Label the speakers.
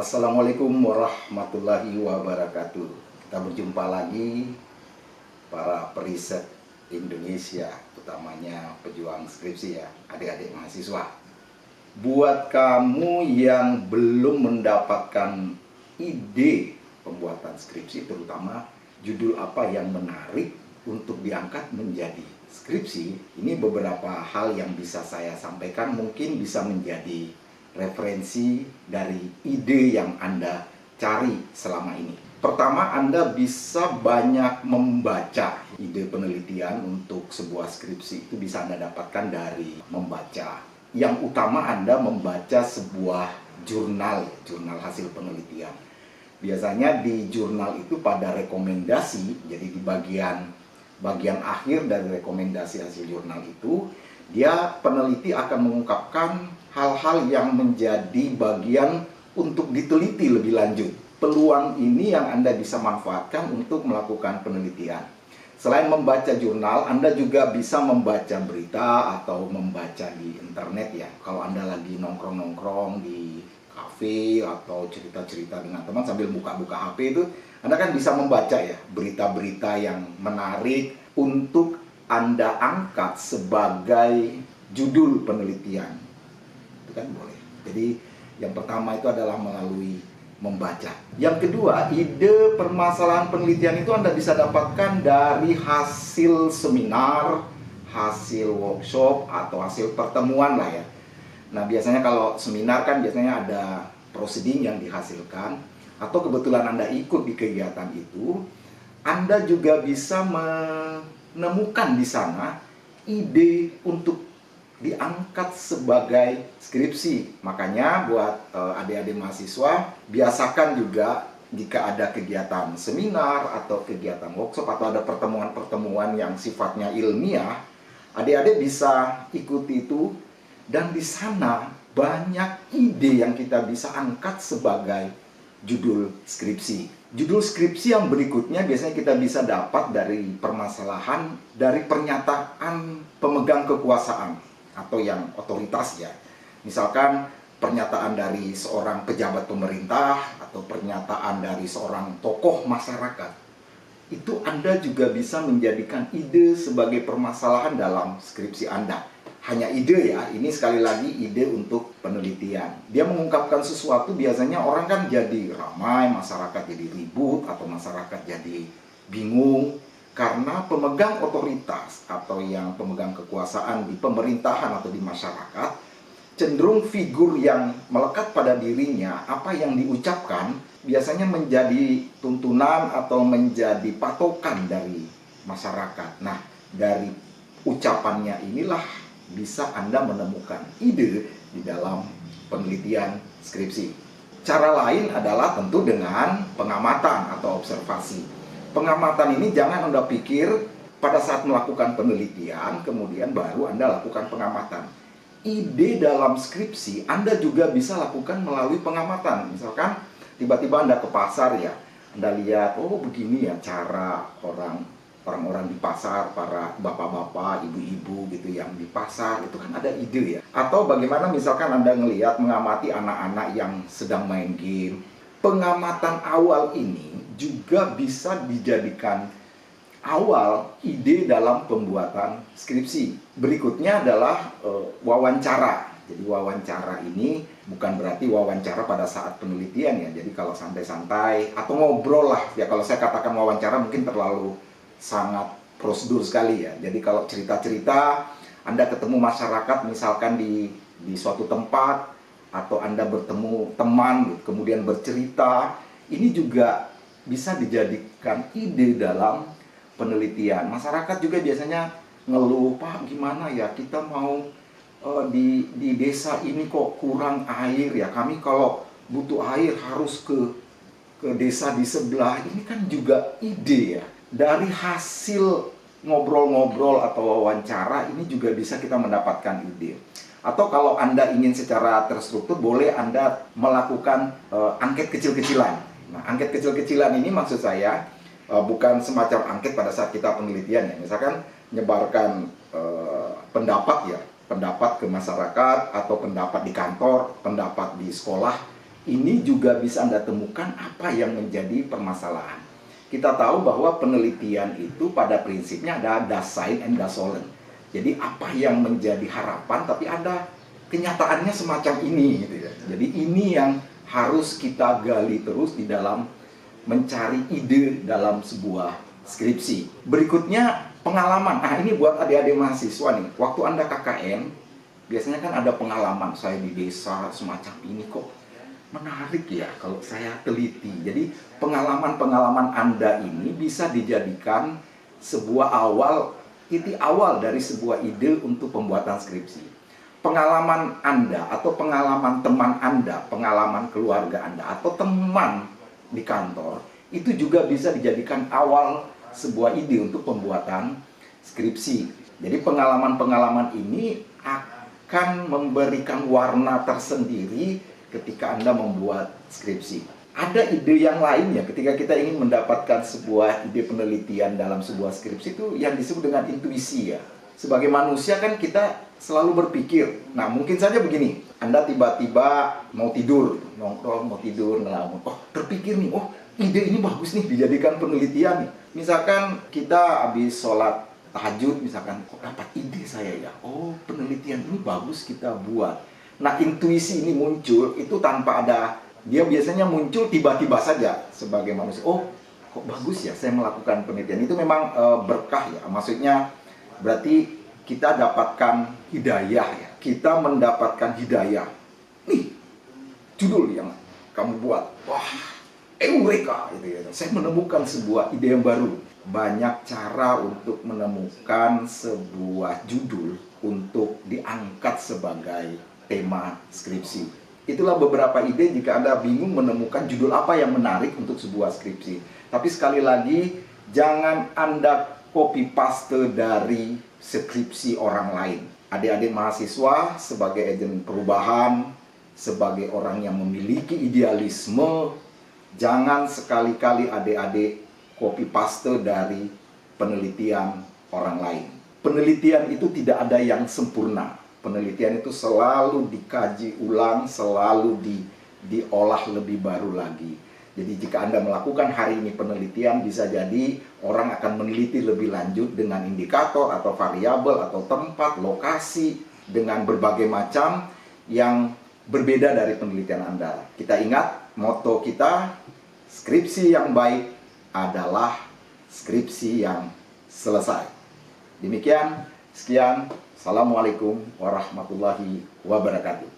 Speaker 1: Assalamualaikum warahmatullahi wabarakatuh. Kita berjumpa lagi para periset Indonesia, utamanya pejuang skripsi ya, adik-adik mahasiswa. Buat kamu yang belum mendapatkan ide pembuatan skripsi, terutama judul apa yang menarik untuk diangkat menjadi skripsi, ini beberapa hal yang bisa saya sampaikan mungkin bisa menjadi referensi dari ide yang Anda cari selama ini. Pertama, Anda bisa banyak membaca ide penelitian untuk sebuah skripsi. Itu bisa Anda dapatkan dari membaca. Yang utama Anda membaca sebuah jurnal hasil penelitian. Biasanya di jurnal itu pada rekomendasi, jadi di bagian akhir dari rekomendasi hasil jurnal itu, peneliti akan mengungkapkan hal-hal yang menjadi bagian untuk diteliti lebih lanjut. Peluang ini yang Anda bisa manfaatkan untuk melakukan penelitian. Selain membaca jurnal, Anda juga bisa membaca berita atau membaca di internet ya. Kalau Anda lagi nongkrong-nongkrong di kafe atau cerita-cerita dengan teman sambil buka-buka HP itu, Anda kan bisa membaca ya berita-berita yang menarik untuk Anda angkat sebagai judul penelitian. Itu kan boleh. Jadi yang pertama itu adalah melalui membaca. Yang kedua, ide permasalahan penelitian itu Anda bisa dapatkan dari hasil seminar, hasil workshop, atau hasil pertemuan lah ya. Nah biasanya kalau seminar kan biasanya ada proceeding yang dihasilkan, atau kebetulan Anda ikut di kegiatan itu, Anda juga bisa menemukan di sana ide untuk diangkat sebagai skripsi. Makanya buat adik-adik mahasiswa, biasakan juga jika ada kegiatan seminar atau kegiatan workshop atau ada pertemuan-pertemuan yang sifatnya ilmiah, adik-adik bisa ikuti itu, dan di sana banyak ide yang kita bisa angkat sebagai judul skripsi. Judul skripsi yang berikutnya biasanya kita bisa dapat dari permasalahan, dari pernyataan pemegang kekuasaan atau yang otoritas ya. Misalkan pernyataan dari seorang pejabat pemerintah atau pernyataan dari seorang tokoh masyarakat. Itu Anda juga bisa menjadikan ide sebagai permasalahan dalam skripsi Anda. Hanya ide ya, ini sekali lagi ide untuk penelitian. Dia mengungkapkan sesuatu, biasanya orang kan jadi ramai, masyarakat jadi ribut, atau masyarakat jadi bingung. Karena pemegang otoritas atau yang pemegang kekuasaan di pemerintahan atau di masyarakat, cenderung figur yang melekat pada dirinya, apa yang diucapkan, biasanya menjadi tuntunan atau menjadi patokan dari masyarakat. Nah, dari ucapannya inilah bisa Anda menemukan ide di dalam penelitian skripsi. Cara lain adalah tentu dengan pengamatan atau observasi. Pengamatan ini jangan Anda pikir pada saat melakukan penelitian, kemudian baru Anda lakukan pengamatan. Ide dalam skripsi Anda juga bisa lakukan melalui pengamatan. Misalkan tiba-tiba Anda ke pasar ya, Anda lihat, oh begini ya cara orang-orang di pasar, para bapak-bapak, ibu-ibu gitu yang di pasar, itu kan ada ide ya. Atau bagaimana misalkan Anda ngelihat, mengamati anak-anak yang sedang main game. Pengamatan awal ini juga bisa dijadikan awal ide dalam pembuatan skripsi. Berikutnya adalah wawancara. Jadi wawancara ini bukan berarti wawancara pada saat penelitian ya. Jadi kalau santai-santai atau ngobrol lah ya, kalau saya katakan wawancara mungkin terlalu sangat prosedur sekali ya. Jadi kalau cerita-cerita, Anda ketemu masyarakat misalkan di suatu tempat, atau Anda bertemu teman, kemudian bercerita, ini juga bisa dijadikan ide dalam penelitian. Masyarakat juga biasanya ngeluh, Pak gimana ya, kita mau di desa ini kok kurang air ya, kami kalau butuh air harus ke desa di sebelah. Ini kan juga ide ya. Dari hasil ngobrol-ngobrol atau wawancara, ini juga bisa kita mendapatkan ide. Atau kalau Anda ingin secara terstruktur, boleh Anda melakukan angket kecil-kecilan. Nah, angket kecil-kecilan ini maksud saya bukan semacam angket pada saat kita penelitian ya. Misalkan menyebarkan pendapat ya, pendapat ke masyarakat, atau pendapat di kantor, pendapat di sekolah. ini juga bisa Anda temukan apa yang menjadi permasalahan. Kita tahu bahwa penelitian itu pada prinsipnya ada das Sein und das Sollen. Jadi apa yang menjadi harapan, tapi ada kenyataannya semacam ini gitu ya. Jadi ini yang harus kita gali terus di dalam mencari ide dalam sebuah skripsi. Berikutnya pengalaman. Nah, ini buat adik-adik mahasiswa nih. Waktu Anda KKN, biasanya kan ada pengalaman, saya di desa semacam ini kok. Menarik ya kalau saya teliti. Jadi pengalaman-pengalaman Anda ini bisa dijadikan sebuah titik awal dari sebuah ide untuk pembuatan skripsi. Pengalaman Anda atau pengalaman teman Anda, pengalaman keluarga Anda atau teman di kantor, itu juga bisa dijadikan awal sebuah ide untuk pembuatan skripsi. Jadi pengalaman-pengalaman ini akan memberikan warna tersendiri ketika Anda membuat skripsi. Ada ide yang lain ya, ketika kita ingin mendapatkan sebuah ide penelitian dalam sebuah skripsi itu yang disebut dengan intuisi ya. Sebagai manusia kan kita selalu berpikir. Nah, mungkin saja begini, Anda tiba-tiba mau tidur, nongkrong, mau tidur, ngelamun. Oh, terpikir nih, oh ide ini bagus nih, dijadikan penelitian nih. Misalkan kita habis sholat tahajud, misalkan, kok dapat ide saya ya. Oh, penelitian ini bagus kita buat. Nah, intuisi ini muncul, itu tanpa ada, dia biasanya muncul tiba-tiba saja sebagai manusia. Oh, kok bagus ya saya melakukan penelitian. Itu memang berkah ya, maksudnya berarti kita dapatkan hidayah ya. Kita mendapatkan hidayah. Nih, judul yang kamu buat. Wah, eureka gitu ya. Saya menemukan sebuah ide yang baru. Banyak cara untuk menemukan sebuah judul untuk diangkat sebagai tema skripsi. Itulah beberapa ide jika Anda bingung menemukan judul apa yang menarik untuk sebuah skripsi. Tapi sekali lagi, jangan Anda copy paste dari skripsi orang lain. Adik-adik mahasiswa sebagai agen perubahan, sebagai orang yang memiliki idealisme, jangan sekali-kali adik-adik copy paste dari penelitian orang lain. Penelitian itu tidak ada yang sempurna. Penelitian itu selalu dikaji ulang, selalu diolah lebih baru lagi. Jadi jika Anda melakukan hari ini penelitian, bisa jadi orang akan meneliti lebih lanjut dengan indikator atau variabel atau tempat, lokasi, dengan berbagai macam yang berbeda dari penelitian Anda. Kita ingat, moto kita, skripsi yang baik adalah skripsi yang selesai. Demikian, sekian. Assalamualaikum warahmatullahi wabarakatuh.